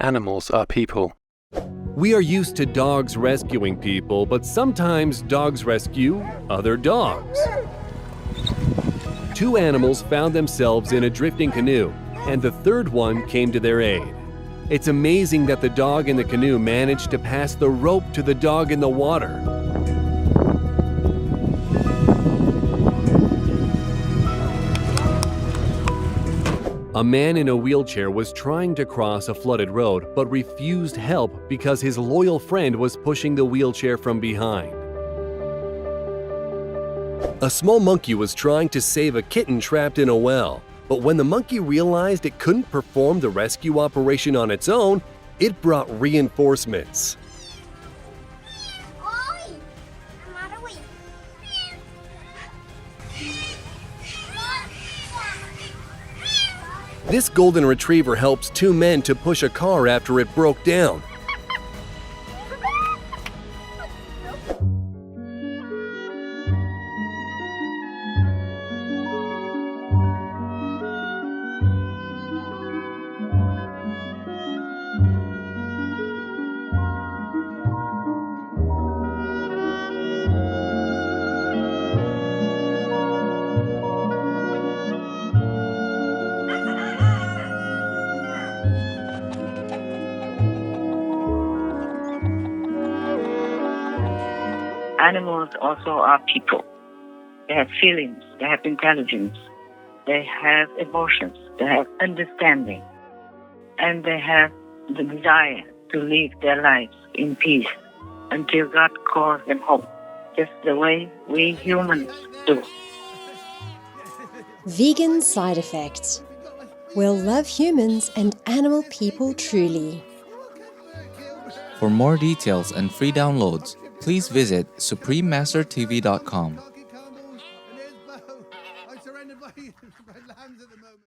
Animals are people. We are used to dogs rescuing people, but sometimes dogs rescue other dogs. Two animals found themselves in a drifting canoe, and the third one came to their aid. It's amazing that the dog in the canoe managed to pass the rope to the dog in the water. A man in a wheelchair was trying to cross a flooded road but refused help because his loyal friend was pushing the wheelchair from behind. A small monkey was trying to save a kitten trapped in a well, but when the monkey realized it couldn't perform the rescue operation on its own, it brought reinforcements. This golden retriever helps two men to push a car after it broke down. Animals also are people. They have feelings, they have intelligence, they have emotions, they have understanding, and they have the desire to live their lives in peace until God calls them home, just the way we humans do. Vegan side effects. We'll love humans and animal people truly. For more details and free downloads, please visit suprememastertv.com.